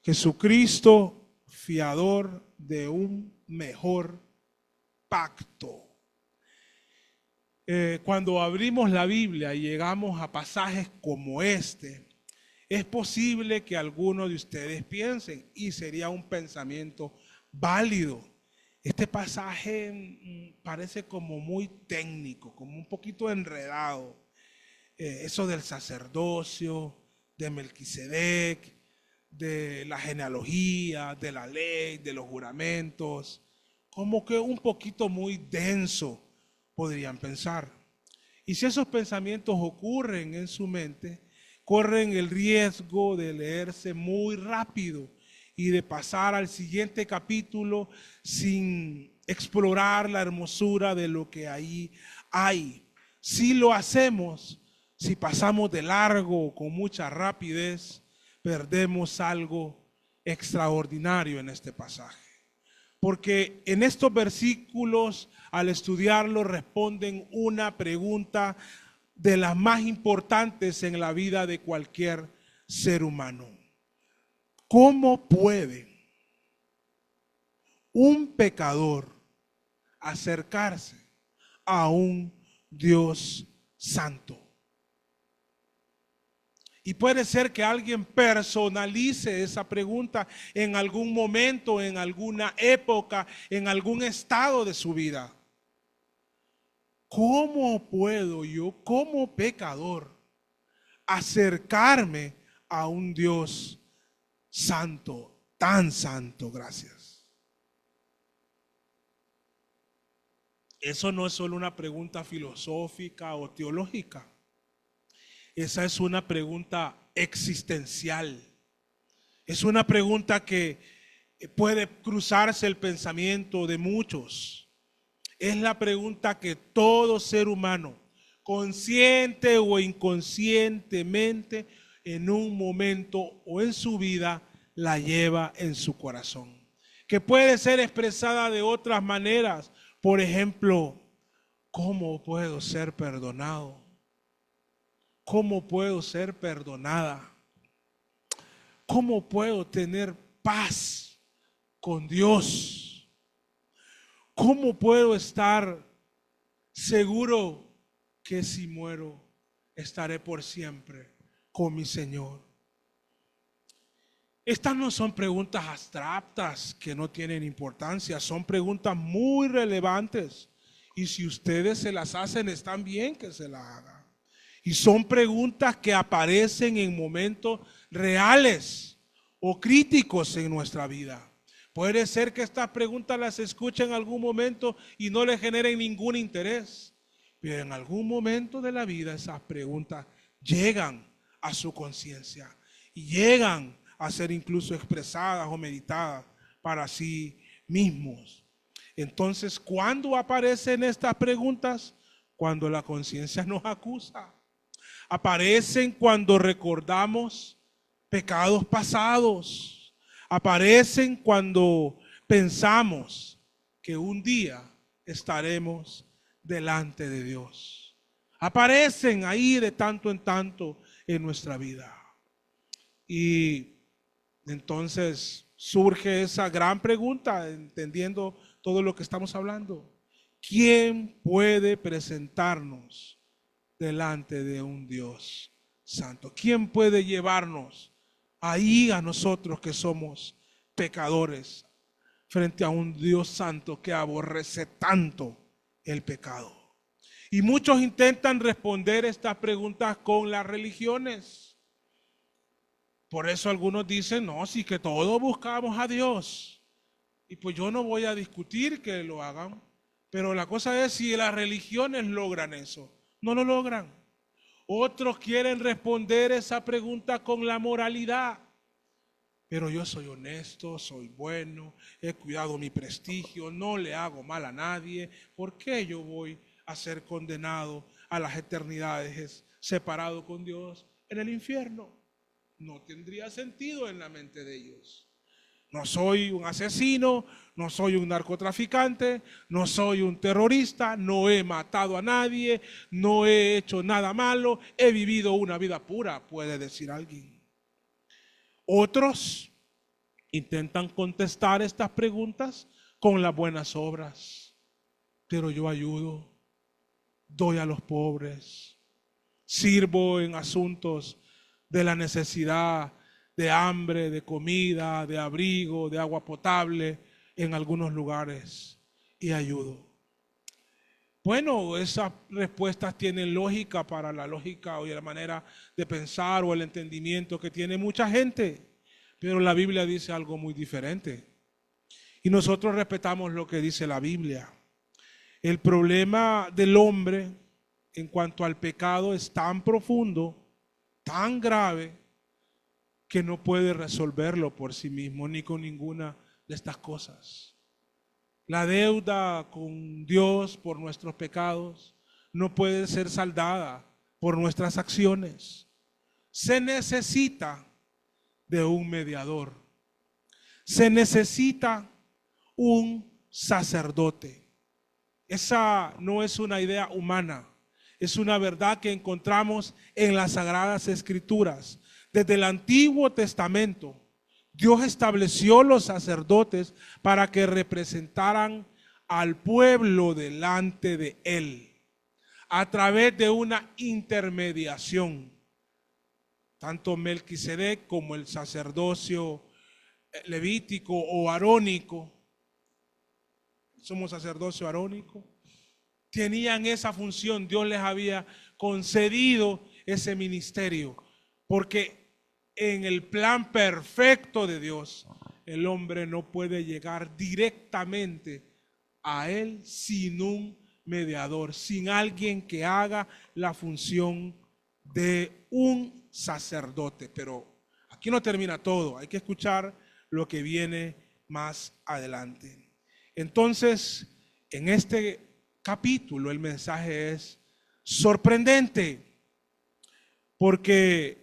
Jesucristo, fiador de un mejor pacto. Cuando abrimos la Biblia y llegamos a pasajes como este, es posible que algunos de ustedes piensen, y sería un pensamiento válido, este pasaje parece como muy técnico, como un poquito enredado. Eso del sacerdocio, de Melquisedec, de la genealogía, de la ley, de los juramentos, como que un poquito muy denso, podrían pensar. Y si esos pensamientos ocurren en su mente, corren el riesgo de leerse muy rápido y de pasar al siguiente capítulo sin explorar la hermosura de lo que ahí hay. Si lo hacemos, si pasamos de largo con mucha rapidez, perdemos algo extraordinario en este pasaje. Porque en estos versículos, al estudiarlos, responden una pregunta de las más importantes en la vida de cualquier ser humano. ¿Cómo puede un pecador acercarse a un Dios santo? Y puede ser que alguien personalice esa pregunta en algún momento, en alguna época, en algún estado de su vida. ¿Cómo puedo yo, como pecador, acercarme a un Dios santo, tan santo? Gracias. Eso no es solo una pregunta filosófica o teológica. Esa es una pregunta existencial. Es una pregunta que puede cruzarse el pensamiento de muchos. Es la pregunta que todo ser humano, consciente o inconscientemente, en un momento o en su vida, la lleva en su corazón. Que puede ser expresada de otras maneras. Por ejemplo, ¿cómo puedo ser perdonado? ¿Cómo puedo ser perdonada? ¿Cómo puedo tener paz con Dios? ¿Cómo puedo estar seguro que si muero estaré por siempre con mi Señor? Estas no son preguntas abstractas que no tienen importancia, son preguntas muy relevantes. Y si ustedes se las hacen, están bien que se las hagan. Y son preguntas que aparecen en momentos reales o críticos en nuestra vida. Puede ser que estas preguntas las escuchen en algún momento y no les generen ningún interés. Pero en algún momento de la vida esas preguntas llegan a su conciencia y llegan a ser incluso expresadas o meditadas para sí mismos. Entonces, ¿cuándo aparecen estas preguntas? Cuando la conciencia nos acusa. Aparecen cuando recordamos pecados pasados. Aparecen cuando pensamos que un día estaremos delante de Dios. Aparecen ahí de tanto en tanto en nuestra vida. Y entonces surge esa gran pregunta, entendiendo todo lo que estamos hablando. ¿Quién puede presentarnos delante de un Dios santo? ¿Quién puede llevarnos ahí a nosotros que somos pecadores frente a un Dios santo que aborrece tanto el pecado? Y muchos intentan responder estas preguntas con las religiones. Por eso algunos dicen, no, sí que todos buscamos a Dios. Y pues yo no voy a discutir que lo hagan, pero la cosa es si las religiones logran eso. No lo logran. Otros quieren responder esa pregunta con la moralidad. Pero yo soy honesto, soy bueno, he cuidado mi prestigio, no le hago mal a nadie. ¿Por qué yo voy a ser condenado a las eternidades separado con Dios en el infierno? No tendría sentido en la mente de ellos. No soy un asesino, no soy un narcotraficante, no soy un terrorista, no he matado a nadie, no he hecho nada malo, he vivido una vida pura, puede decir alguien. Otros Intentan contestar estas preguntas con las buenas obras. Pero yo ayudo, doy a los pobres, sirvo en asuntos de la necesidad, de hambre, de comida, de abrigo, de agua potable en algunos lugares y ayudo. Bueno, esas respuestas tienen lógica para la lógica o la manera de pensar o el entendimiento que tiene mucha gente, pero la Biblia dice algo muy diferente. Y nosotros respetamos lo que dice la Biblia. El problema del hombre en cuanto al pecado es tan profundo, tan grave, que no puede resolverlo por sí mismo ni con ninguna de estas cosas. La deuda con Dios por nuestros pecados no puede ser saldada por nuestras acciones. Se necesita de un mediador. Se necesita un sacerdote. Esa no es una idea humana, es una verdad que encontramos en las Sagradas Escrituras. Desde el Antiguo Testamento, Dios estableció los sacerdotes para que representaran al pueblo delante de Él, a través de una intermediación. Tanto Melquisedec como el sacerdocio levítico o arónico, somos sacerdocio arónico, tenían esa función. Dios les había concedido ese ministerio, porque en el plan perfecto de Dios, el hombre no puede llegar directamente a Él sin un mediador, sin alguien que haga la función de un sacerdote. Pero aquí no termina todo, hay que escuchar lo que viene más adelante. Entonces, en este capítulo el mensaje es sorprendente, porque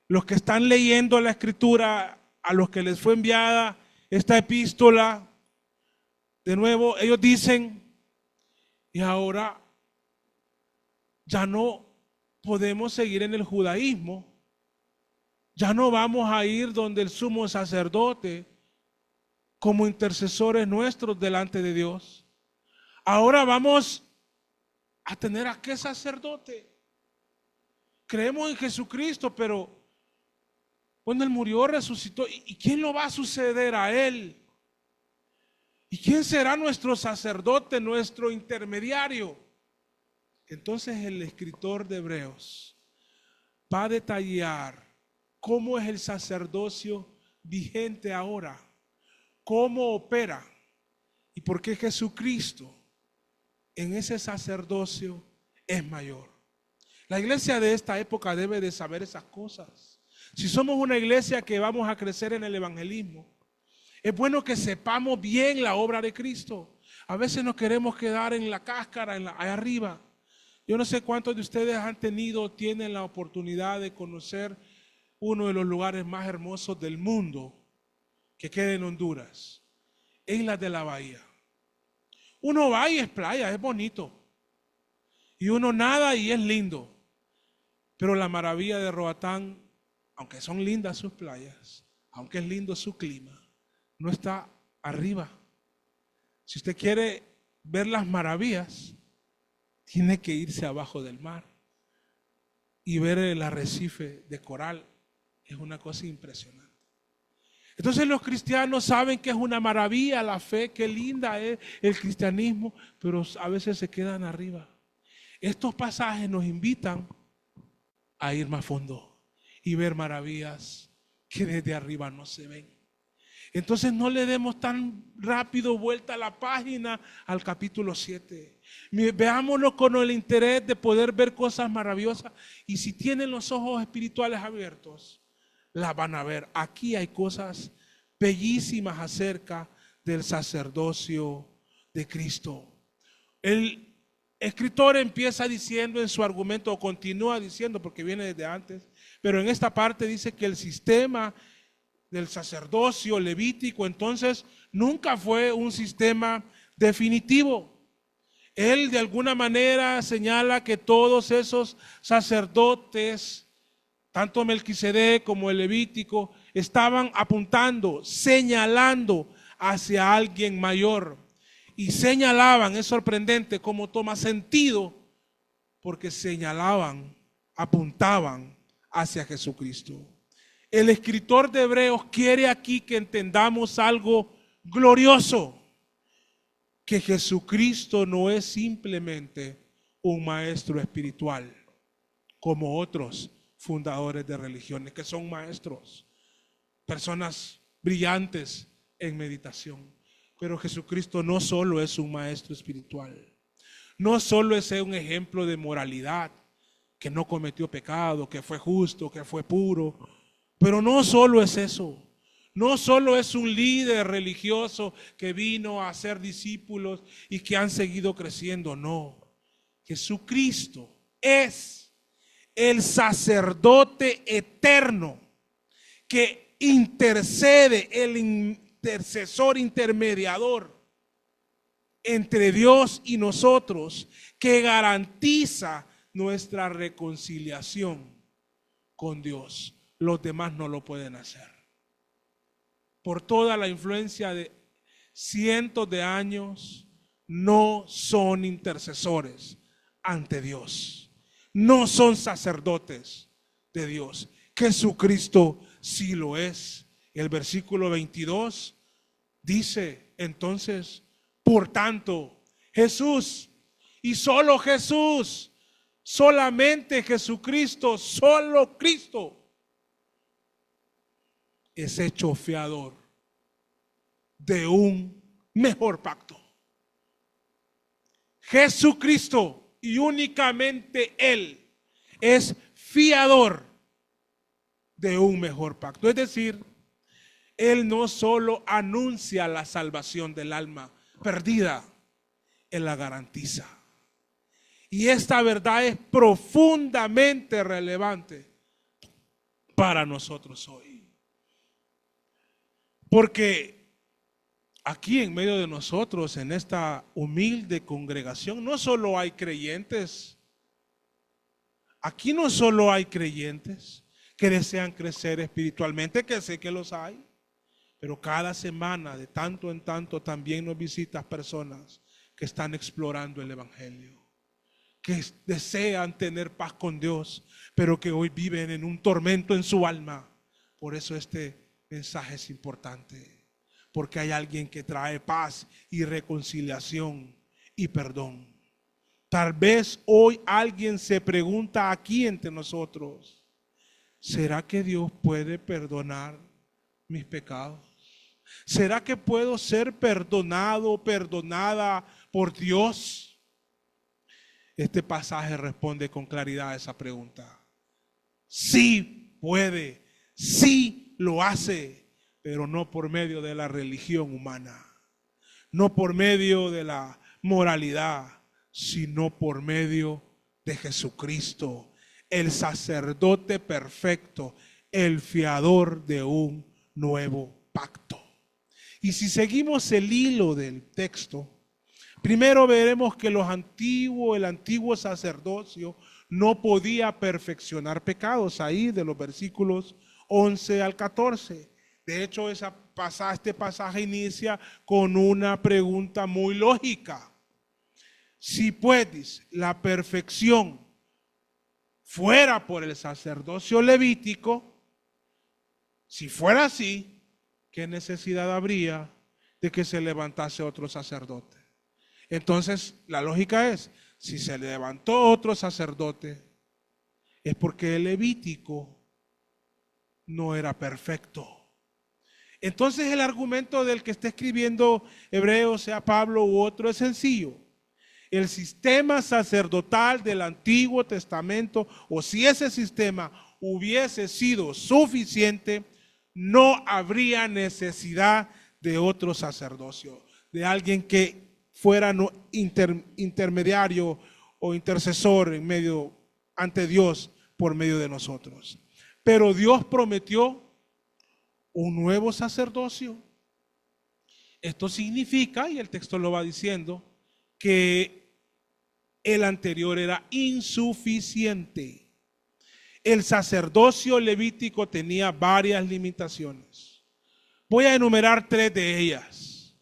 los que están leyendo la Escritura, a los que les fue enviada esta epístola, de nuevo ellos dicen: y ahora ya no podemos seguir en el judaísmo, ya no vamos a ir donde el sumo sacerdote como intercesores nuestros delante de Dios. Ahora vamos a tener a qué sacerdote. Creemos en Jesucristo, pero cuando Él murió, resucitó. ¿Y quién lo va a suceder a Él? ¿Y quién será nuestro sacerdote, nuestro intermediario? Entonces el escritor de Hebreos va a detallar cómo es el sacerdocio vigente ahora, cómo opera y por qué Jesucristo en ese sacerdocio es mayor. La iglesia de esta época debe de saber esas cosas. Si somos una iglesia que vamos a crecer en el evangelismo, es bueno que sepamos bien la obra de Cristo. A veces nos queremos quedar en la cáscara, allá arriba. Yo no sé cuántos de ustedes tienen la oportunidad de conocer uno de los lugares más hermosos del mundo que queda en Honduras, Islas de la Bahía. Uno va y es playa, es bonito. Y uno nada y es lindo. Pero la maravilla de Roatán, aunque son lindas sus playas, aunque es lindo su clima, no está arriba. Si usted quiere ver las maravillas, tiene que irse abajo del mar y ver el arrecife de coral. Es una cosa impresionante. Entonces los cristianos saben que es una maravilla la fe, qué linda es el cristianismo, pero a veces se quedan arriba. Estos pasajes nos invitan a ir más fondo y ver maravillas que desde arriba no se ven. Entonces no le demos tan rápido vuelta a la página al capítulo 7. Veámoslo con el interés de poder ver cosas maravillosas, y si tienen los ojos espirituales abiertos, las van a ver. Aquí hay cosas bellísimas acerca del sacerdocio de Cristo. El escritor empieza diciendo en su argumento, o continúa diciendo porque viene desde antes, pero en esta parte dice que el sistema del sacerdocio levítico entonces nunca fue un sistema definitivo. Él de alguna manera señala que todos esos sacerdotes, tanto Melquisedec como el levítico, estaban apuntando, señalando hacia alguien mayor. Y señalaban, es sorprendente cómo toma sentido, porque señalaban, apuntaban hacia Jesucristo. El escritor de Hebreos quiere aquí que entendamos algo glorioso, que Jesucristo no es simplemente un maestro espiritual, como otros fundadores de religiones, que son maestros, personas brillantes en meditación. Pero Jesucristo no solo es un maestro espiritual, no solo es un ejemplo de moralidad, que no cometió pecado, que fue justo, que fue puro, pero no solo es eso. No solo es un líder religioso que vino a ser discípulos y que han seguido creciendo, no. Jesucristo es el sacerdote eterno que intercede, el intercesor intermediador entre Dios y nosotros, que garantiza nuestra reconciliación con Dios. Los demás no lo pueden hacer. Por toda la influencia de cientos de años, no son intercesores ante Dios. No son sacerdotes de Dios. Jesucristo sí lo es. El versículo 22 dice entonces, por tanto, Jesús y solo Jesús, solamente Jesucristo, solo Cristo es hecho fiador de un mejor pacto. Jesucristo y únicamente Él es fiador de un mejor pacto. Es decir, Él no solo anuncia la salvación del alma perdida, Él la garantiza. Y esta verdad es profundamente relevante para nosotros hoy. Porque aquí en medio de nosotros, en esta humilde congregación, no solo hay creyentes. Aquí no solo hay creyentes que desean crecer espiritualmente, que sé que los hay. Pero cada semana, de tanto en tanto, también nos visitan personas que están explorando el Evangelio, que desean tener paz con Dios, pero que hoy viven en un tormento en su alma. Por eso este mensaje es importante, porque hay alguien que trae paz y reconciliación y perdón. Tal vez hoy alguien se pregunta aquí entre nosotros, ¿será que Dios puede perdonar mis pecados? ¿Será que puedo ser perdonado, perdonada por Dios? Este pasaje responde con claridad a esa pregunta. Sí puede, sí lo hace, pero no por medio de la religión humana, no por medio de la moralidad, sino por medio de Jesucristo, el sacerdote perfecto, el fiador de un nuevo pacto. Y si seguimos el hilo del texto, primero veremos que el antiguo sacerdocio no podía perfeccionar pecados, ahí de los versículos 11 al 14. De hecho, este pasaje inicia con una pregunta muy lógica. Si pues la perfección fuera por el sacerdocio levítico, si fuera así, ¿qué necesidad habría de que se levantase otro sacerdote? Entonces, la lógica es, si se levantó otro sacerdote, es porque el levítico no era perfecto. Entonces, el argumento del que está escribiendo Hebreos, sea Pablo u otro, es sencillo. El sistema sacerdotal del Antiguo Testamento, o si ese sistema hubiese sido suficiente, no habría necesidad de otro sacerdocio, de alguien que fuera intermediario o intercesor en medio ante Dios por medio de nosotros. Pero Dios prometió un nuevo sacerdocio. Esto significa, y el texto lo va diciendo, que el anterior era insuficiente. el sacerdocio levítico tenía varias limitaciones. Voy a enumerar 3 de ellas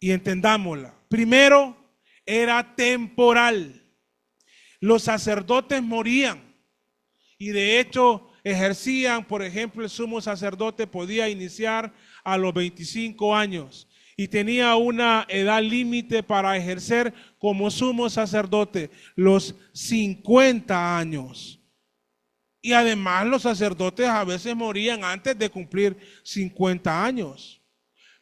y entendámosla. Primero, era temporal. Los sacerdotes morían y de hecho ejercían, por ejemplo, el sumo sacerdote podía iniciar a los 25 años y tenía una edad límite para ejercer como sumo sacerdote, los 50 años. Y además los sacerdotes a veces morían antes de cumplir 50 años.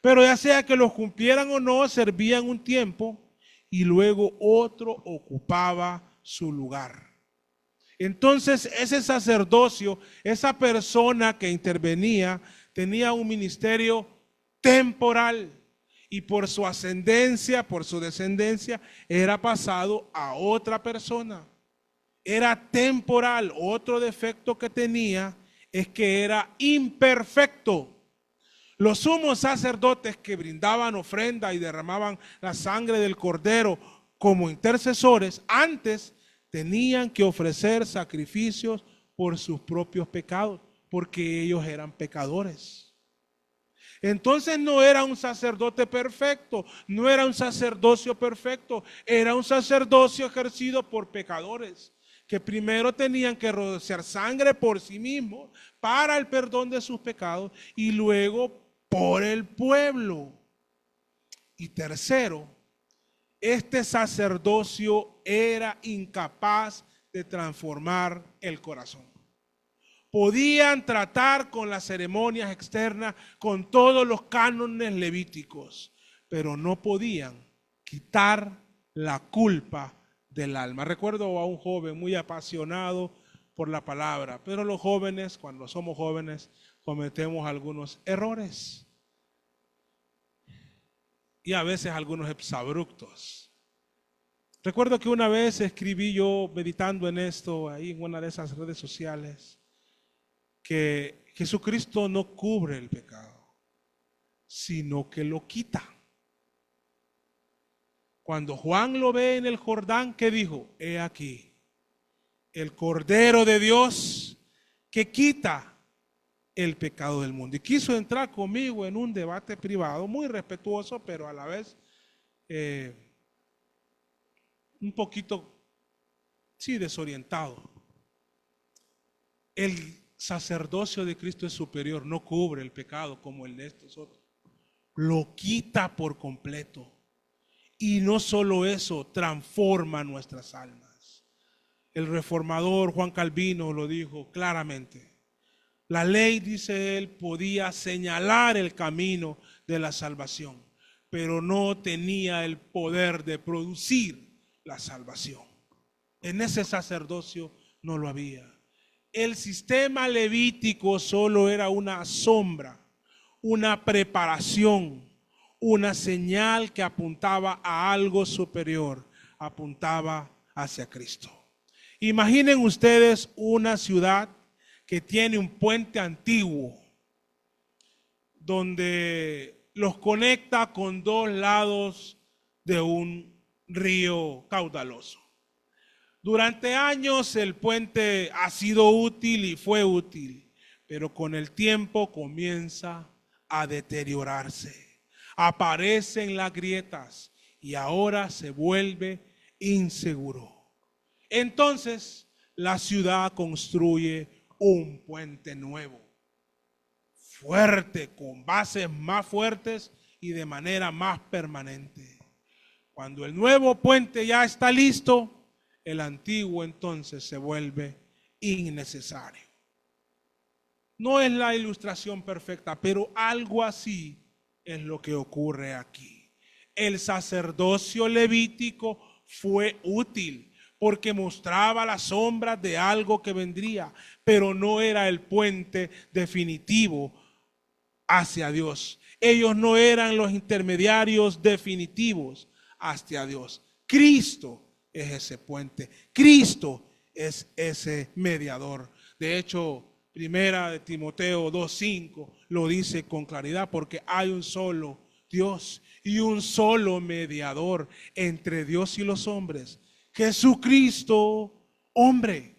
Pero ya sea que los cumplieran o no, servían un tiempo y luego otro ocupaba su lugar. Entonces ese sacerdocio, esa persona que intervenía, tenía un ministerio temporal y por su ascendencia, por su descendencia, era pasado a otra persona. Era temporal. Otro defecto que tenía es que era imperfecto. Los sumos sacerdotes que brindaban ofrenda y derramaban la sangre del cordero como intercesores, antes tenían que ofrecer sacrificios por sus propios pecados, porque ellos eran pecadores. Entonces no era un sacerdote perfecto, no era un sacerdocio perfecto, era un sacerdocio ejercido por pecadores, que primero tenían que rociar sangre por sí mismos para el perdón de sus pecados y luego por el pueblo. Y tercero, este sacerdocio era incapaz de transformar el corazón. Podían tratar con las ceremonias externas, con todos los cánones levíticos, pero no podían quitar la culpa del alma. Recuerdo a un joven muy apasionado por la palabra, pero los jóvenes, cuando somos jóvenes, cometemos algunos errores y a veces algunos exabruptos. Recuerdo que una vez escribí yo meditando en esto ahí en una de esas redes sociales, que Jesucristo no cubre el pecado, sino que lo quita. Cuando Juan lo ve en el Jordán, ¿qué dijo? He aquí, el Cordero de Dios que quita el pecado del mundo. Y quiso entrar conmigo en un debate privado, muy respetuoso, pero a la vez un poquito, sí, desorientado. El sacerdocio de Cristo es superior, no cubre el pecado como el de estos otros. Lo quita por completo. Y no solo eso, transforma nuestras almas. El reformador Juan Calvino lo dijo claramente. La ley, dice él, podía señalar el camino de la salvación, pero no tenía el poder de producir la salvación. En ese sacerdocio no lo había. El sistema levítico solo era una sombra, una preparación, una señal que apuntaba a algo superior, apuntaba hacia Cristo. Imaginen ustedes una ciudad que tiene un puente antiguo donde los conecta con 2 lados de un río caudaloso. Durante años el puente ha sido útil y fue útil, pero con el tiempo comienza a deteriorarse. Aparecen las grietas y ahora se vuelve inseguro. Entonces la ciudad construye un puente nuevo, fuerte, con bases más fuertes y de manera más permanente. Cuando el nuevo puente ya está listo, el antiguo entonces se vuelve innecesario. No es la ilustración perfecta, pero algo así es lo que ocurre aquí. El sacerdocio levítico fue útil porque mostraba las sombras de algo que vendría, pero no era el puente definitivo hacia Dios. Ellos no eran los intermediarios definitivos hacia Dios. Cristo es ese puente. Cristo es ese mediador. De hecho, Primera de Timoteo 2:5 lo dice con claridad, porque hay un solo Dios y un solo mediador entre Dios y los hombres, Jesucristo, hombre.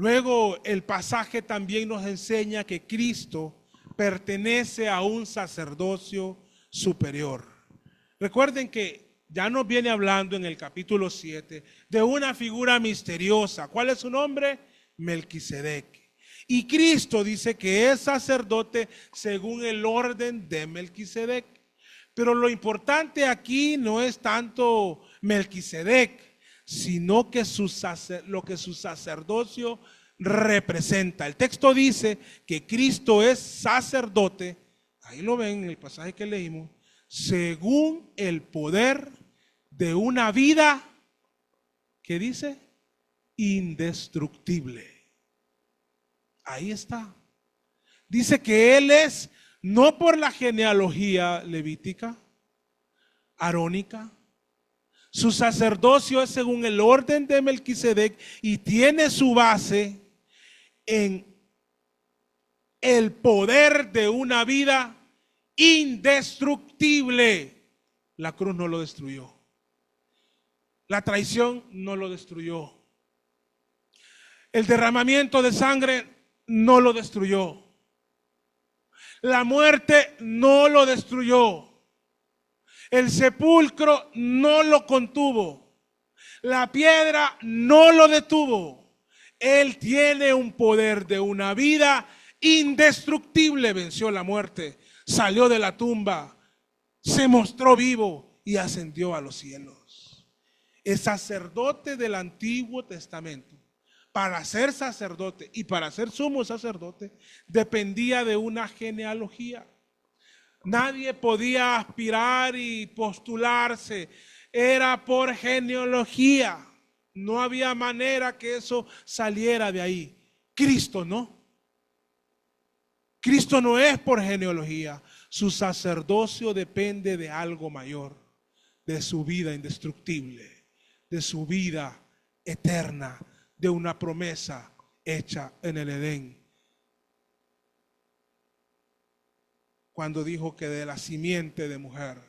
Luego el pasaje también nos enseña que Cristo pertenece a un sacerdocio superior. Recuerden que ya nos viene hablando en el capítulo 7 de una figura misteriosa. ¿Cuál es su nombre? Melquisedec. Y Cristo dice que es sacerdote según el orden de Melquisedec. Pero lo importante aquí no es tanto Melquisedec, sino que lo que su sacerdocio representa. El texto dice que Cristo es sacerdote, ahí lo ven en el pasaje que leímos, según el poder de una vida, ¿qué dice? Indestructible. Ahí está. Dice que Él es no por la genealogía levítica, arónica. Su sacerdocio es según el orden de Melquisedec y tiene su base en el poder de una vida indestructible. La cruz no lo destruyó. La traición no lo destruyó. El derramamiento de sangre no lo destruyó. La muerte no lo destruyó. El sepulcro no lo contuvo. La piedra no lo detuvo. Él tiene un poder de una vida indestructible. Venció la muerte, salió de la tumba, se mostró vivo y ascendió a los cielos. El sacerdote del Antiguo Testamento, para ser sacerdote y para ser sumo sacerdote, dependía de una genealogía. Nadie podía aspirar y postularse, era por genealogía. No había manera que eso saliera de ahí. Cristo no. Cristo no es por genealogía. Su sacerdocio depende de algo mayor, de su vida indestructible, de su vida eterna, de una promesa hecha en el Edén. Cuando dijo que de la simiente de mujer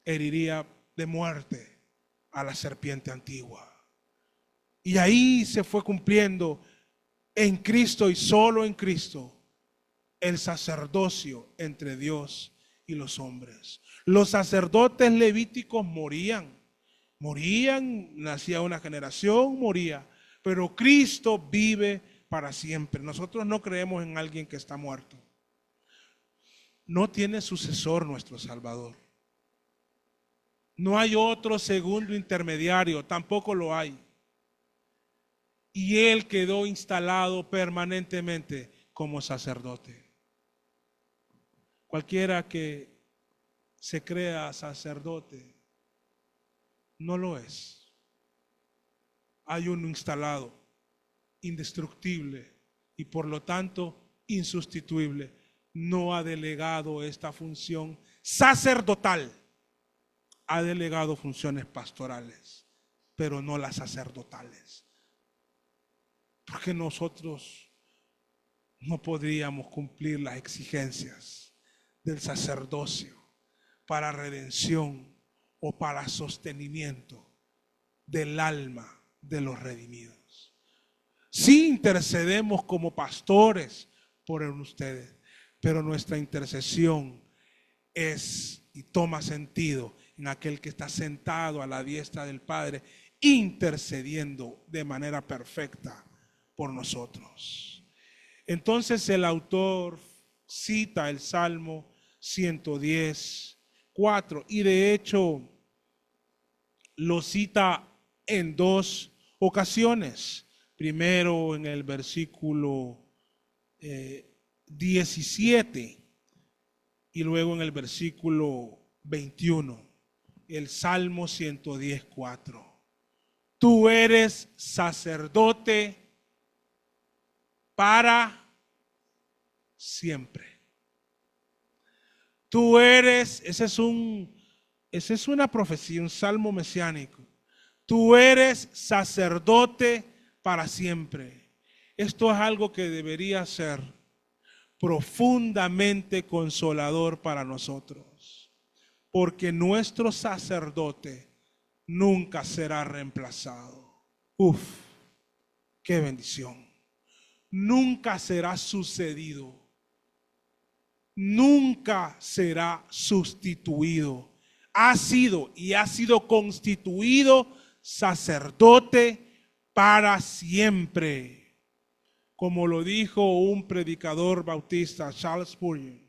heriría de muerte a la serpiente antigua. Y ahí se fue cumpliendo en Cristo y solo en Cristo el sacerdocio entre Dios y los hombres. Los sacerdotes levíticos morían, nacía una generación, moría, pero Cristo vive para siempre. Nosotros no creemos en alguien que está muerto. No tiene sucesor nuestro Salvador. No hay otro segundo intermediario, tampoco lo hay. Y Él quedó instalado permanentemente como sacerdote. Cualquiera que se crea sacerdote, no lo es. Hay uno instalado, indestructible y por lo tanto insustituible. No ha delegado esta función sacerdotal, ha delegado funciones pastorales, pero no las sacerdotales. Porque nosotros no podríamos cumplir las exigencias del sacerdocio para redención o para sostenimiento del alma de los redimidos. Sí intercedemos como pastores por ustedes, pero nuestra intercesión es y toma sentido en aquel que está sentado a la diestra del Padre, intercediendo de manera perfecta por nosotros. Entonces el autor cita el Salmo 110:4 y de hecho lo cita en dos ocasiones. Primero en el versículo 17 y luego en el versículo 21, el Salmo 110:4. Tú eres sacerdote para siempre. Tú eres, esa es una profecía, un salmo mesiánico. Tú eres sacerdote para siempre. Esto es algo que debería ser profundamente consolador para nosotros, porque nuestro sacerdote nunca será reemplazado. Qué bendición. Nunca será sucedido. Nunca será sustituido. Ha sido y ha sido constituido sacerdote para siempre. Como lo dijo un predicador bautista, Charles Spurgeon.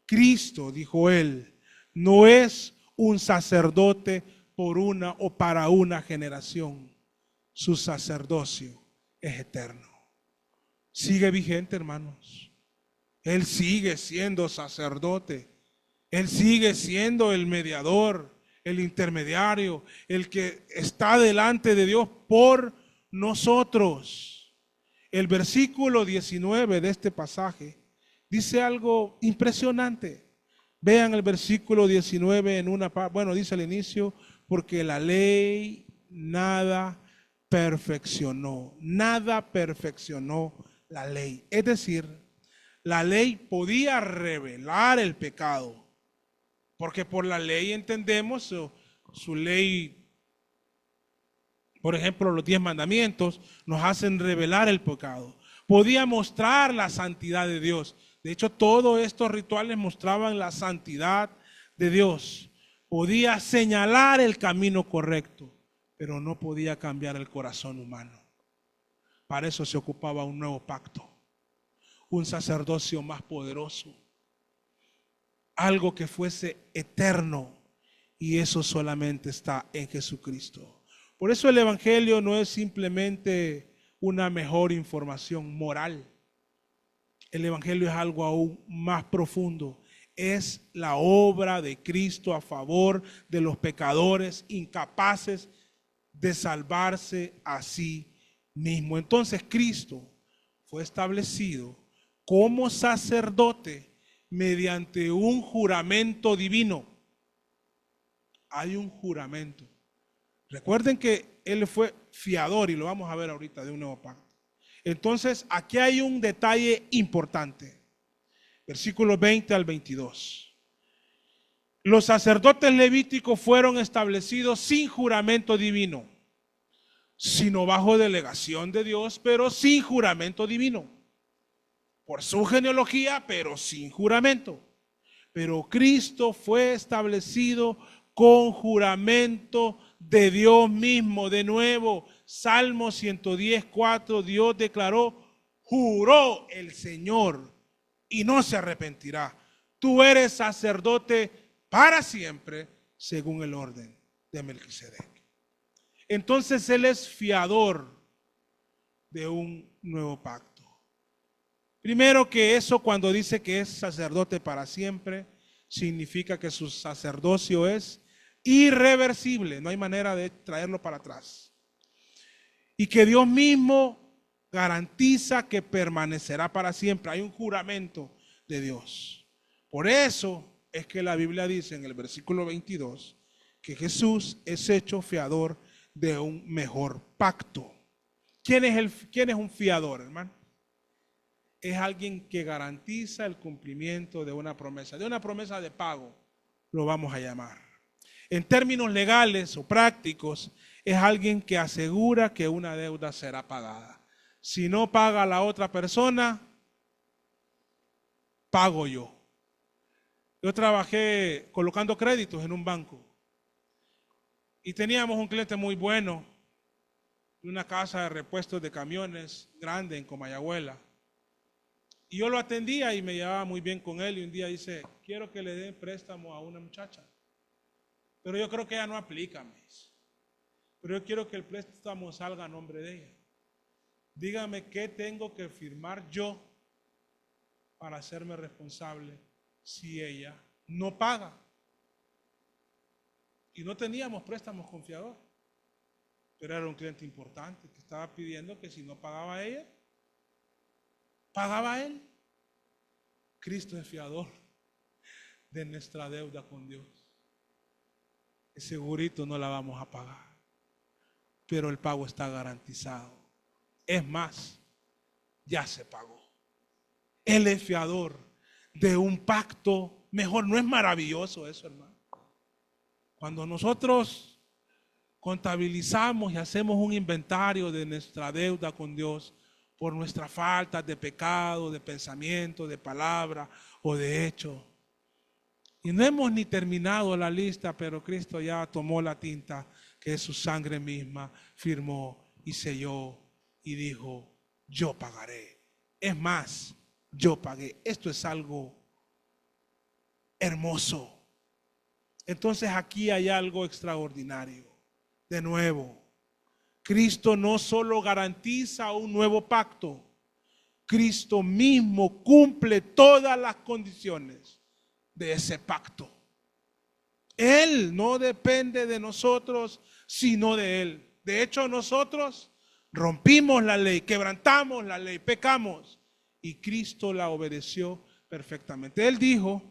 Cristo, dijo él, no es un sacerdote por una o para una generación. Su sacerdocio es eterno. Sigue vigente, hermanos. Él sigue siendo sacerdote. Él sigue siendo el mediador, el intermediario, el que está delante de Dios por nosotros. El versículo 19 de este pasaje dice algo impresionante. Vean el versículo 19 en una parte. Bueno, dice al inicio, porque la ley nada perfeccionó. Nada perfeccionó la ley. Es decir, la ley podía revelar el pecado. Porque por la ley entendemos su ley, por ejemplo, los 10 mandamientos nos hacen revelar el pecado. Podía mostrar la santidad de Dios. De hecho, todos estos rituales mostraban la santidad de Dios. Podía señalar el camino correcto, pero no podía cambiar el corazón humano. Para eso se ocupaba un nuevo pacto, un sacerdocio más poderoso, algo que fuese eterno, y eso solamente está en Jesucristo. Por eso el Evangelio no es simplemente una mejor información moral. El Evangelio es algo aún más profundo. Es la obra de Cristo a favor de los pecadores incapaces de salvarse a sí mismo. Entonces Cristo fue establecido como sacerdote mediante un juramento divino. Hay un juramento. Recuerden que Él fue fiador, y lo vamos a ver ahorita, de un nuevo pacto. Entonces, aquí hay un detalle importante. Versículos 20 al 22. Los sacerdotes levíticos fueron establecidos sin juramento divino, sino bajo delegación de Dios, pero sin juramento divino. Por su genealogía, pero sin juramento. Pero Cristo fue establecido con juramento de Dios mismo. De nuevo, Salmo 110:4, Dios declaró, juró el Señor y no se arrepentirá. Tú eres sacerdote para siempre, según el orden de Melquisedec. Entonces Él es fiador de un nuevo pacto. Primero, que eso, cuando dice que es sacerdote para siempre, significa que su sacerdocio es irreversible, no hay manera de traerlo para atrás. Y que Dios mismo garantiza que permanecerá para siempre. Hay un juramento de Dios. Por eso es que la Biblia dice en el versículo 22 que Jesús es hecho fiador de un mejor pacto. ¿Quién es un fiador, hermano? Es alguien que garantiza el cumplimiento de una promesa de pago, lo vamos a llamar. En términos legales o prácticos, es alguien que asegura que una deuda será pagada. Si no paga la otra persona, pago yo. Yo trabajé colocando créditos en un banco y teníamos un cliente muy bueno de una casa de repuestos de camiones grande en Comayagüela. Y yo lo atendía y me llevaba muy bien con él, y un día dice, quiero que le den préstamo a una muchacha, pero yo creo que ella no aplica, me dice. Pero yo quiero que el préstamo salga a nombre de ella. Dígame qué tengo que firmar yo para hacerme responsable si ella no paga. Y no teníamos préstamos con fiador, pero era un cliente importante que estaba pidiendo que si no pagaba ella, pagaba él. Cristo es fiador de nuestra deuda con Dios. Segurito no la vamos a pagar, pero el pago está garantizado. Es más, ya se pagó. Él es fiador de un pacto mejor. ¿No es maravilloso eso, hermano? Cuando nosotros contabilizamos y hacemos un inventario de nuestra deuda con Dios por nuestras faltas de pecado, de pensamiento, de palabra o de hecho. Y no hemos ni terminado la lista, pero Cristo ya tomó la tinta que es su sangre misma, firmó y selló y dijo, yo pagaré. Es más, yo pagué. Esto es algo hermoso. Entonces aquí hay algo extraordinario. De nuevo, Cristo no solo garantiza un nuevo pacto, Cristo mismo cumple todas las condiciones de ese pacto. Él no depende de nosotros, sino de Él. De hecho, nosotros rompimos la ley, quebrantamos la ley, pecamos, y Cristo la obedeció perfectamente. Él dijo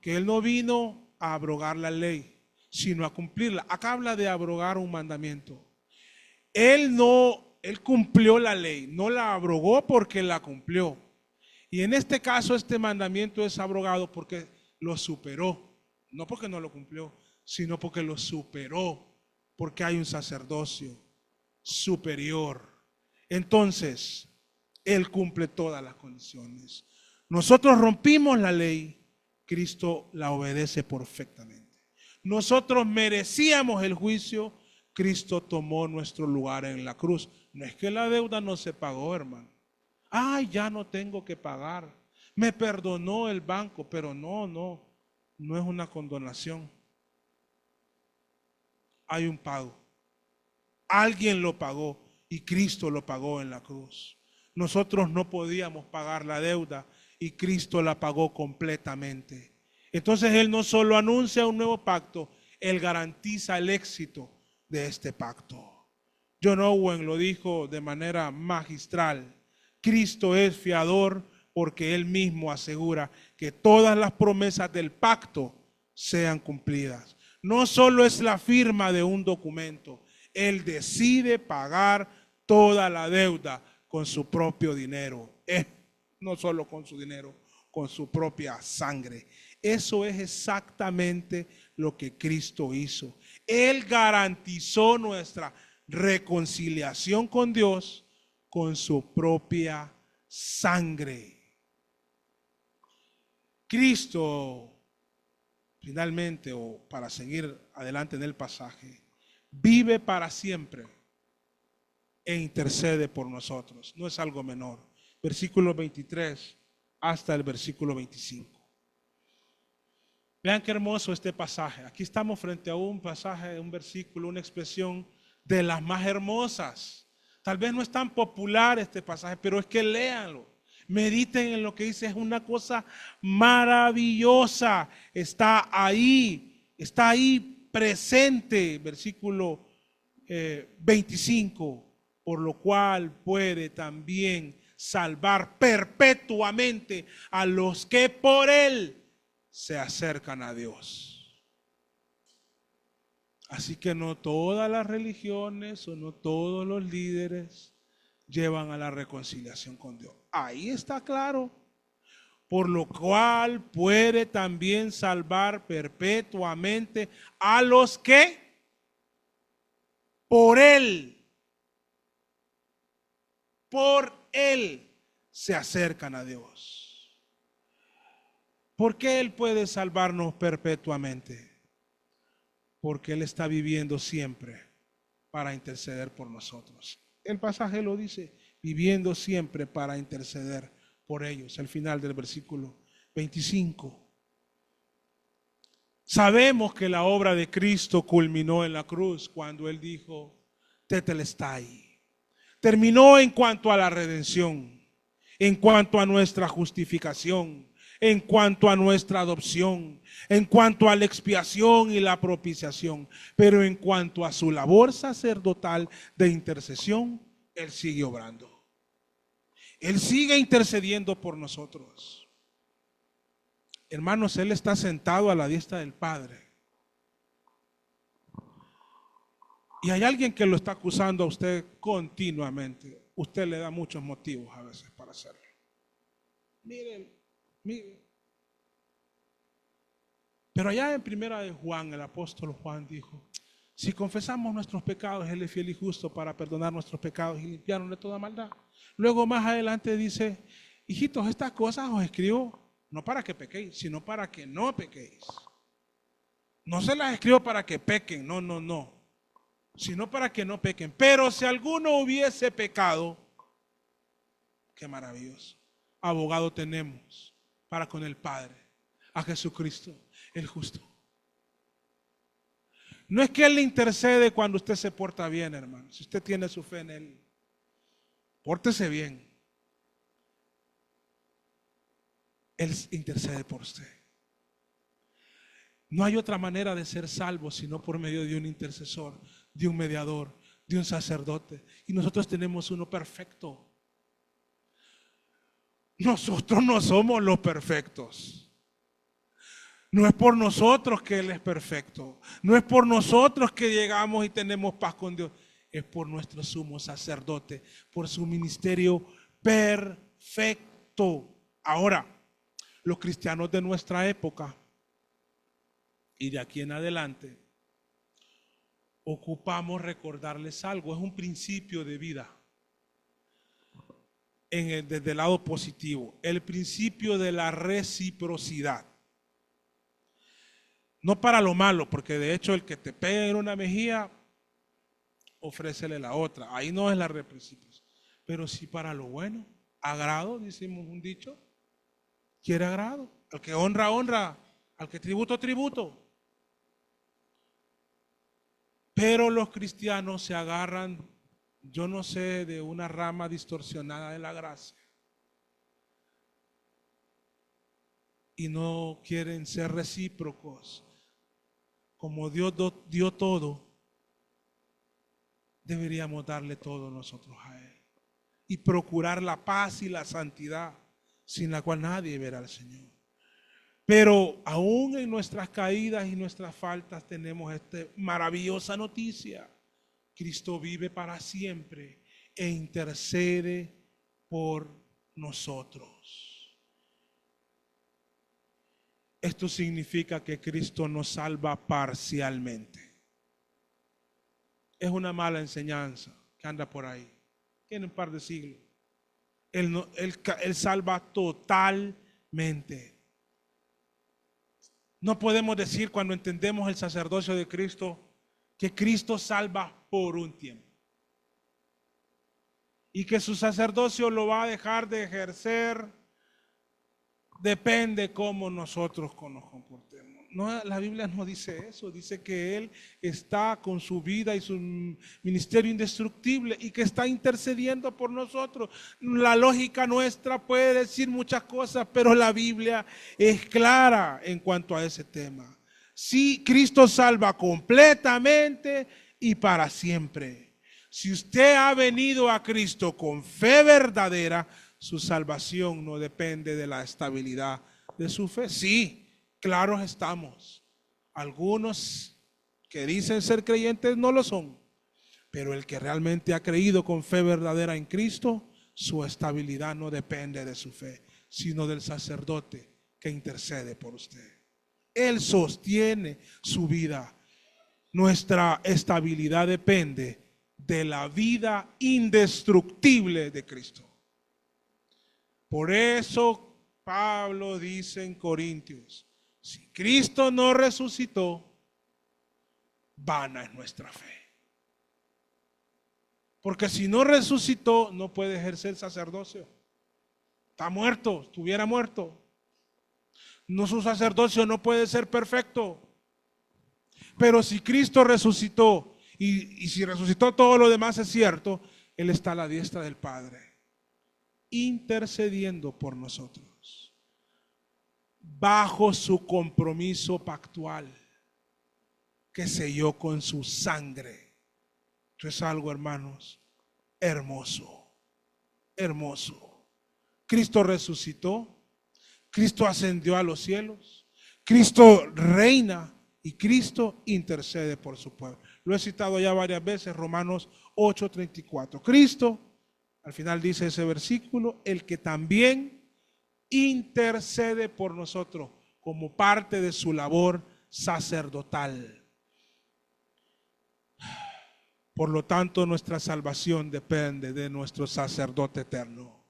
que Él no vino a abrogar la ley, sino a cumplirla. Acá habla de abrogar un mandamiento. Él cumplió la ley, no la abrogó porque la cumplió. Y en este caso este mandamiento es abrogado porque lo superó, no porque no lo cumplió, sino porque lo superó, porque hay un sacerdocio superior. Entonces, Él cumple todas las condiciones. Nosotros rompimos la ley, Cristo la obedece perfectamente. Nosotros merecíamos el juicio, Cristo tomó nuestro lugar en la cruz. No es que la deuda no se pagó, hermano. Ay, ya no tengo que pagar. Me perdonó el banco, pero no es una condonación. Hay un pago. Alguien lo pagó y Cristo lo pagó en la cruz. Nosotros no podíamos pagar la deuda y Cristo la pagó completamente. Entonces Él no solo anuncia un nuevo pacto, Él garantiza el éxito de este pacto. John Owen lo dijo de manera magistral. Cristo es fiador porque Él mismo asegura que todas las promesas del pacto sean cumplidas. No solo es la firma de un documento, Él decide pagar toda la deuda con su propio dinero. No solo con su dinero, con su propia sangre. Eso es exactamente lo que Cristo hizo. Él garantizó nuestra reconciliación con Dios con su propia sangre. Cristo, finalmente, o para seguir adelante en el pasaje, vive para siempre e intercede por nosotros. No es algo menor. Versículo 23 hasta el versículo 25. Vean qué hermoso este pasaje. Aquí estamos frente a un pasaje, un versículo, una expresión de las más hermosas. Tal vez no es tan popular este pasaje, pero es que léanlo. Mediten en lo que dice, es una cosa maravillosa. Está ahí presente. Versículo 25. Por lo cual puede también salvar perpetuamente a los que por Él se acercan a Dios. Así que no todas las religiones o no todos los líderes llevan a la reconciliación con Dios. Ahí está claro. Por lo cual puede también salvar perpetuamente a los que por Él se acercan a Dios. ¿Por qué Él puede salvarnos perpetuamente? Porque Él está viviendo siempre para interceder por nosotros. El pasaje lo dice, viviendo siempre para interceder por ellos. Al final del versículo 25. Sabemos que la obra de Cristo culminó en la cruz cuando Él dijo, tetelestai. Terminó en cuanto a la redención, en cuanto a nuestra justificación, en cuanto a nuestra adopción, en cuanto a la expiación y la propiciación, pero en cuanto a su labor sacerdotal de intercesión, Él sigue obrando. Él sigue intercediendo por nosotros. Hermanos, Él está sentado a la diestra del Padre. Y hay alguien que lo está acusando a usted continuamente. Usted le da muchos motivos a veces para hacerlo. Miren. Pero allá en primera de Juan, el apóstol Juan dijo, Si confesamos nuestros pecados, Él es fiel y justo para perdonar nuestros pecados y limpiarnos de toda maldad. Luego más adelante dice, hijitos, estas cosas os escribo no para que pequéis, sino para que no pequéis. No se las escribo para que pequen, no, sino para que no pequen. Pero si alguno hubiese pecado, qué maravilloso, abogado tenemos para con el Padre, a Jesucristo, el justo. No es que Él le intercede cuando usted se porta bien, hermano. Si usted tiene su fe en Él, pórtese bien. Él intercede por usted. No hay otra manera de ser salvo sino por medio de un intercesor, de un mediador, de un sacerdote. Y nosotros tenemos uno perfecto. Nosotros no somos los perfectos. No es por nosotros que Él es perfecto. No es por nosotros que llegamos y tenemos paz con Dios. Es por nuestro sumo sacerdote, por su ministerio perfecto. Ahora, los cristianos de nuestra época y de aquí en adelante, ocupamos recordarles algo. Es un principio de vida. Desde el lado positivo, el principio de la reciprocidad. No para lo malo, porque de hecho el que te pega en una mejilla, ofrécele la otra. Ahí no es la reciprocidad. Pero sí para lo bueno. Agrado, decimos un dicho. Quiere agrado. Al que honra, honra. Al que tributo, tributo. Pero los cristianos se agarran, yo no sé, de una rama distorsionada de la gracia. Y no quieren ser recíprocos. Como Dios dio todo, deberíamos darle todo nosotros a Él. Y procurar la paz y la santidad, sin la cual nadie verá al Señor. Pero aún en nuestras caídas y nuestras faltas tenemos esta maravillosa noticia. Cristo vive para siempre e intercede por nosotros. Esto significa que Cristo nos salva parcialmente. Es una mala enseñanza que anda por ahí. Tiene un par de siglos. Él salva totalmente. No podemos decir cuando entendemos el sacerdocio de Cristo que Cristo salva por un tiempo. Y que su sacerdocio lo va a dejar de ejercer. Depende cómo nosotros nos comportemos. No, la Biblia no dice eso. Dice que Él está con su vida y su ministerio indestructible y que está intercediendo por nosotros. La lógica nuestra puede decir muchas cosas, pero la Biblia es clara en cuanto a ese tema. Sí, Cristo salva completamente y para siempre. Si usted ha venido a Cristo con fe verdadera, su salvación no depende de la estabilidad de su fe. Sí, claros estamos. Algunos que dicen ser creyentes no lo son. Pero el que realmente ha creído con fe verdadera en Cristo, su estabilidad no depende de su fe, sino del sacerdote que intercede por usted. Él sostiene su vida. Nuestra estabilidad depende de la vida indestructible de Cristo. Por eso Pablo dice en Corintios, si Cristo no resucitó, vana es nuestra fe. Porque si no resucitó, no puede ejercer sacerdocio. Está muerto, estuviera muerto. No, su sacerdocio no puede ser perfecto. Pero si Cristo resucitó, y si resucitó todo lo demás es cierto, Él está a la diestra del Padre, intercediendo por nosotros, bajo su compromiso pactual que selló con su sangre. Esto es algo, hermanos, hermoso, hermoso. Cristo resucitó, Cristo ascendió a los cielos, Cristo reina y Cristo intercede por su pueblo. Lo he citado ya varias veces, Romanos 8:34. Cristo, al final dice ese versículo, el que también intercede por nosotros como parte de su labor sacerdotal. Por lo tanto, nuestra salvación depende de nuestro sacerdote eterno,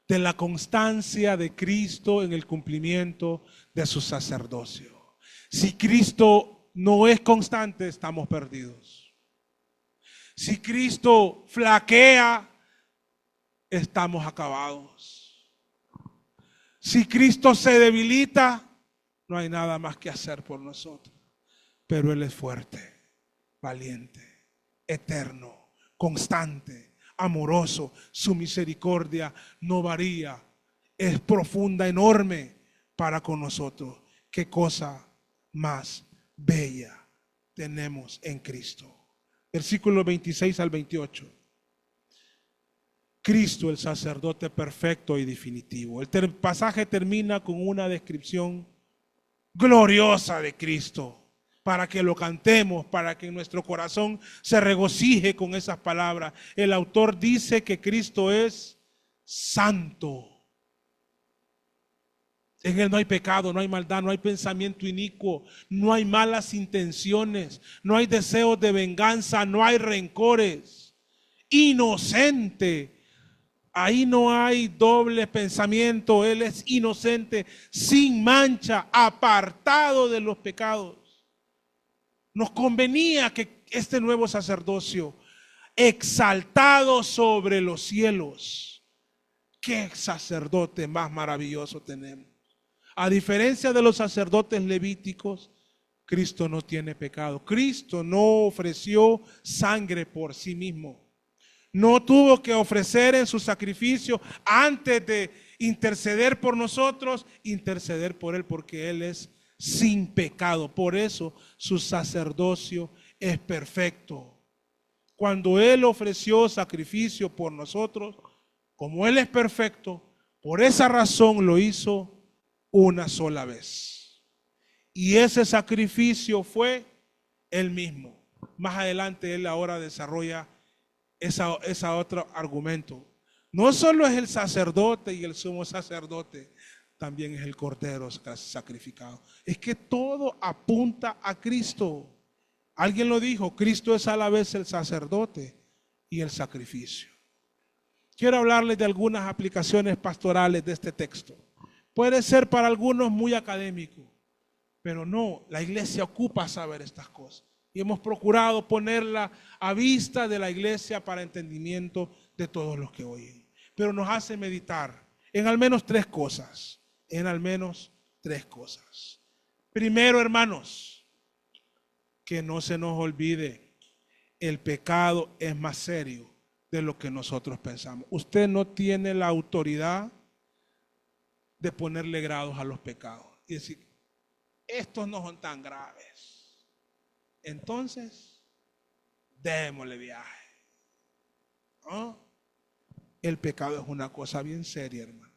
de la constancia de Cristo en el cumplimiento de su sacerdocio. Si Cristo no es constante, estamos perdidos. Si Cristo flaquea, estamos acabados. Si Cristo se debilita, no hay nada más que hacer por nosotros. Pero Él es fuerte, valiente, eterno, constante, amoroso. Su misericordia no varía. Es profunda, enorme para con nosotros. Qué cosa más bella tenemos en Cristo. Versículos 26 al 28. Cristo, el sacerdote perfecto y definitivo. El pasaje termina con una descripción gloriosa de Cristo, para que lo cantemos, para que nuestro corazón se regocije con esas palabras. El autor dice que Cristo es santo. En Él no hay pecado, no hay maldad, no hay pensamiento inicuo, no hay malas intenciones, no hay deseos de venganza, no hay rencores. Inocente. Ahí no hay doble pensamiento. Él es inocente, sin mancha, apartado de los pecados. Nos convenía que este nuevo sacerdocio, exaltado sobre los cielos, qué sacerdote más maravilloso tenemos. A diferencia de los sacerdotes levíticos, Cristo no tiene pecado. Cristo no ofreció sangre por sí mismo. No tuvo que ofrecer en su sacrificio antes de interceder por nosotros, interceder por Él, porque Él es sin pecado. Por eso su sacerdocio es perfecto. Cuando Él ofreció sacrificio por nosotros, como Él es perfecto, por esa razón lo hizo una sola vez. Y ese sacrificio fue Él mismo. Más adelante Él ahora desarrolla esa otro argumento. No solo es el sacerdote y el sumo sacerdote, también es el cordero sacrificado. Es que todo apunta a Cristo. Alguien lo dijo, Cristo es a la vez el sacerdote y el sacrificio. Quiero hablarles de algunas aplicaciones pastorales de este texto. Puede ser para algunos muy académico, pero no, la iglesia ocupa saber estas cosas. Y hemos procurado ponerla a vista de la iglesia para entendimiento de todos los que oyen. Pero nos hace meditar en al menos tres cosas. En al menos tres cosas. Primero, hermanos, que no se nos olvide, el pecado es más serio de lo que nosotros pensamos. Usted no tiene la autoridad de ponerle grados a los pecados y decir, estos no son tan graves. Entonces, démosle viaje. ¿No? El pecado es una cosa bien seria, hermano.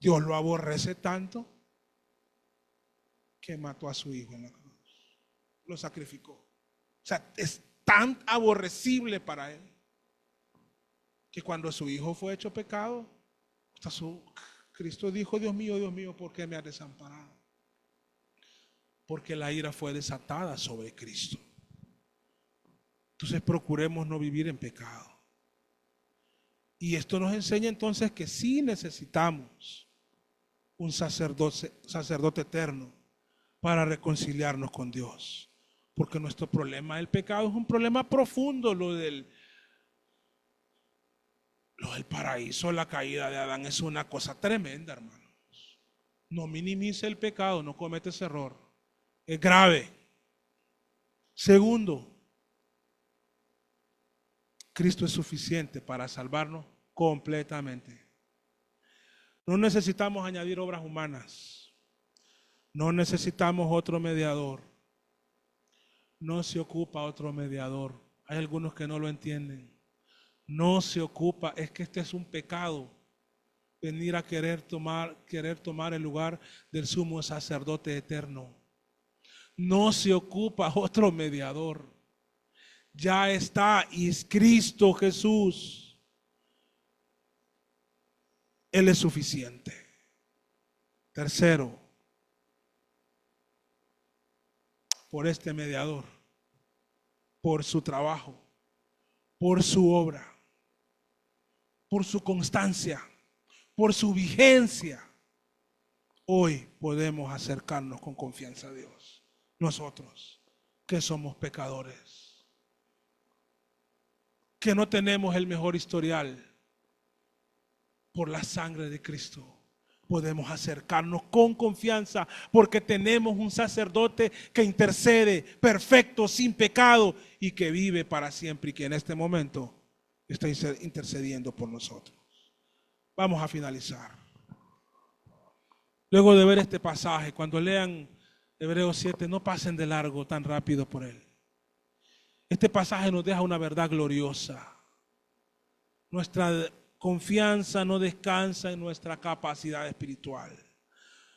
Dios lo aborrece tanto que mató a su hijo en la cruz. Lo sacrificó. O sea, es tan aborrecible para Él que cuando su hijo fue hecho pecado, Cristo dijo, Dios mío, ¿por qué me has desamparado? Porque la ira fue desatada sobre Cristo. Entonces procuremos no vivir en pecado. Y esto nos enseña entonces que sí necesitamos un sacerdote eterno para reconciliarnos con Dios. Porque nuestro problema del pecado es un problema profundo. Lo del paraíso, la caída de Adán es una cosa tremenda, hermanos. No minimice el pecado, no comete ese error. Es grave. Segundo, Cristo es suficiente para salvarnos completamente. No necesitamos añadir obras humanas. No necesitamos otro mediador. No se ocupa otro mediador. Hay algunos que no lo entienden. No se ocupa, es que este es un pecado. Venir a querer tomar el lugar del sumo sacerdote eterno. No se ocupa otro mediador. Ya está, y es Cristo Jesús. Él es suficiente. Tercero, por este mediador por su trabajo, por su obra, por su constancia, por su vigencia, hoy podemos acercarnos con confianza a Dios. Nosotros, que somos pecadores, que no tenemos el mejor historial, por la sangre de Cristo podemos acercarnos con confianza, porque tenemos un sacerdote que intercede, perfecto, sin pecado, y que vive para siempre, y que en este momento está intercediendo por nosotros. Vamos a finalizar. Luego de ver este pasaje, cuando lean Hebreos 7, no pasen de largo tan rápido por él. Este pasaje nos deja una verdad gloriosa. Nuestra confianza no descansa en nuestra capacidad espiritual.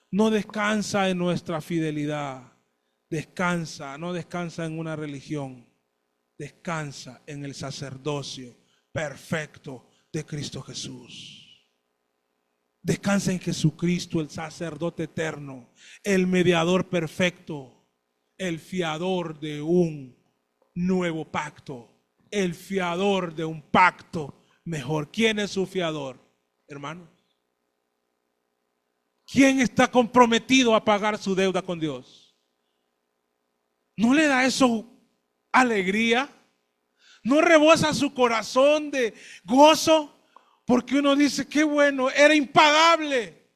No descansa en nuestra fidelidad. No descansa en una religión. Descansa en el sacerdocio perfecto de Cristo Jesús. Descansa en Jesucristo, el sacerdote eterno, el mediador perfecto, el fiador de un nuevo pacto, el fiador de un pacto mejor. ¿Quién es su fiador, hermanos? ¿Quién está comprometido a pagar su deuda con Dios? ¿No le da eso alegría? ¿No rebosa su corazón de gozo? Porque uno dice, qué bueno, era impagable,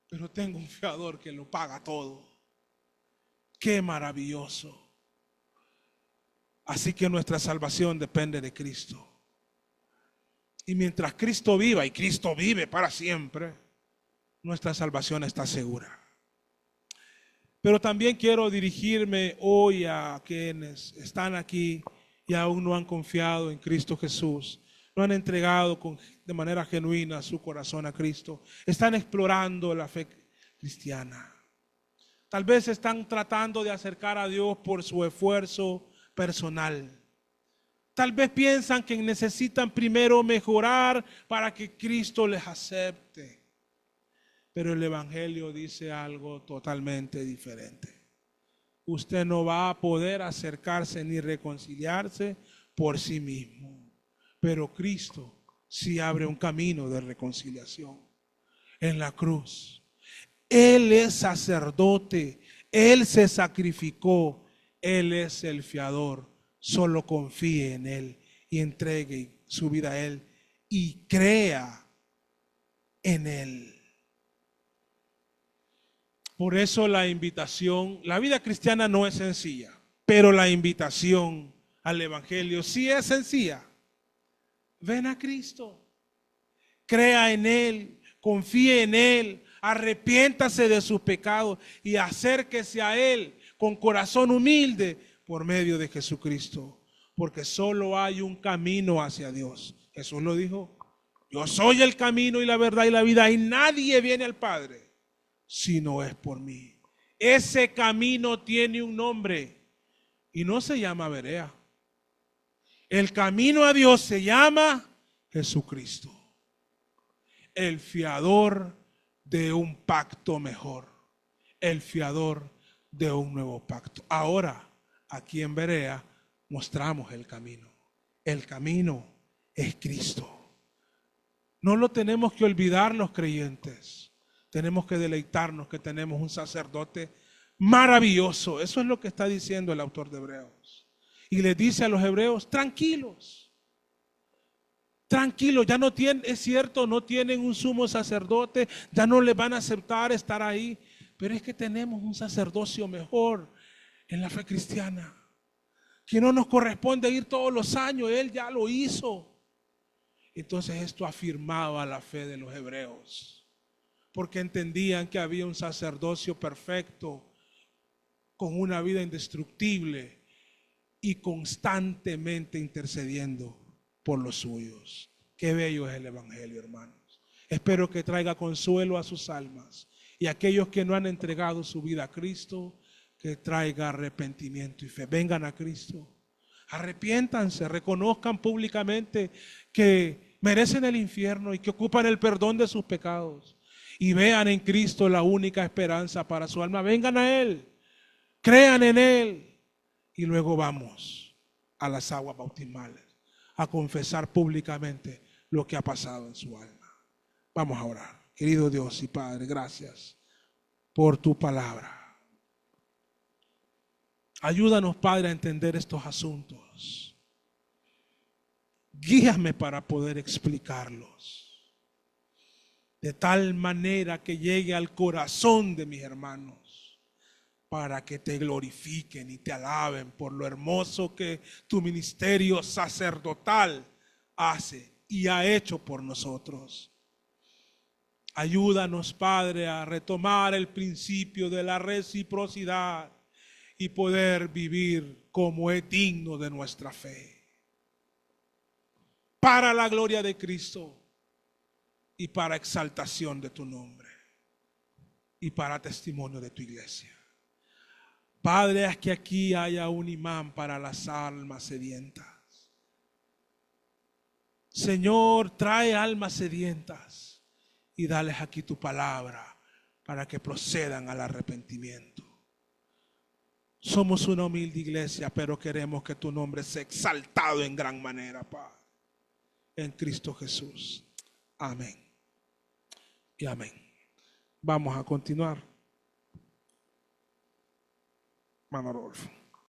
pero tengo un fiador que lo paga todo. Qué maravilloso. Así que nuestra salvación depende de Cristo. Y mientras Cristo viva, y Cristo vive para siempre, nuestra salvación está segura. Pero también quiero dirigirme hoy a quienes están aquí y aún no han confiado en Cristo Jesús. No han entregado de manera genuina su corazón a Cristo. Están explorando la fe cristiana. Tal vez están tratando de acercar a Dios por su esfuerzo personal. Tal vez piensan que necesitan primero mejorar para que Cristo les acepte. Pero el Evangelio dice algo totalmente diferente. Usted no va a poder acercarse ni reconciliarse por sí mismo. Pero Cristo sí abre un camino de reconciliación en la cruz. Él es sacerdote, Él se sacrificó, Él es el fiador. Solo confíe en Él y entregue su vida a Él y crea en Él. Por eso la invitación, la vida cristiana no es sencilla, pero la invitación al Evangelio sí es sencilla. Ven a Cristo, crea en Él, confíe en Él, arrepiéntase de sus pecados y acérquese a Él con corazón humilde por medio de Jesucristo, porque solo hay un camino hacia Dios. Jesús lo dijo, yo soy el camino y la verdad y la vida, y nadie viene al Padre si no es por mí. Ese camino tiene un nombre y no se llama Berea. El camino a Dios se llama Jesucristo, el fiador de un pacto mejor, el fiador de un nuevo pacto. Ahora, aquí en Berea, mostramos el camino. El camino es Cristo. No lo tenemos que olvidar los creyentes. Tenemos que deleitarnos que tenemos un sacerdote maravilloso. Eso es lo que está diciendo el autor de Hebreos. Y les dice a los hebreos, tranquilos, ya no tienen, es cierto, no tienen un sumo sacerdote, ya no les van a aceptar estar ahí, pero es que tenemos un sacerdocio mejor en la fe cristiana, que no nos corresponde ir todos los años, Él ya lo hizo. Entonces esto afirmaba la fe de los hebreos, porque entendían que había un sacerdocio perfecto, con una vida indestructible, y constantemente intercediendo por los suyos. Qué bello es el Evangelio, hermanos. Espero que traiga consuelo a sus almas, y aquellos que no han entregado su vida a Cristo, que traiga arrepentimiento y fe. Vengan a Cristo, arrepiéntanse, reconozcan públicamente que merecen el infierno y que ocupan el perdón de sus pecados, y vean en Cristo la única esperanza para su alma. Vengan a Él, crean en Él y luego vamos a las aguas bautismales a confesar públicamente lo que ha pasado en su alma. Vamos a orar. Querido Dios y Padre, gracias por tu palabra. Ayúdanos, Padre, a entender estos asuntos. Guíame para poder explicarlos de tal manera que llegue al corazón de mis hermanos, para que te glorifiquen y te alaben por lo hermoso que tu ministerio sacerdotal hace y ha hecho por nosotros. Ayúdanos, Padre, a retomar el principio de la reciprocidad y poder vivir como es digno de nuestra fe, para la gloria de Cristo y para exaltación de tu nombre y para testimonio de tu iglesia. Padre, haz que aquí haya un imán para las almas sedientas. Señor, trae almas sedientas y dales aquí tu palabra para que procedan al arrepentimiento. Somos una humilde iglesia, pero queremos que tu nombre sea exaltado en gran manera, Padre. En Cristo Jesús. Amén. Y amén. Vamos a continuar. Hermano Rodolfo.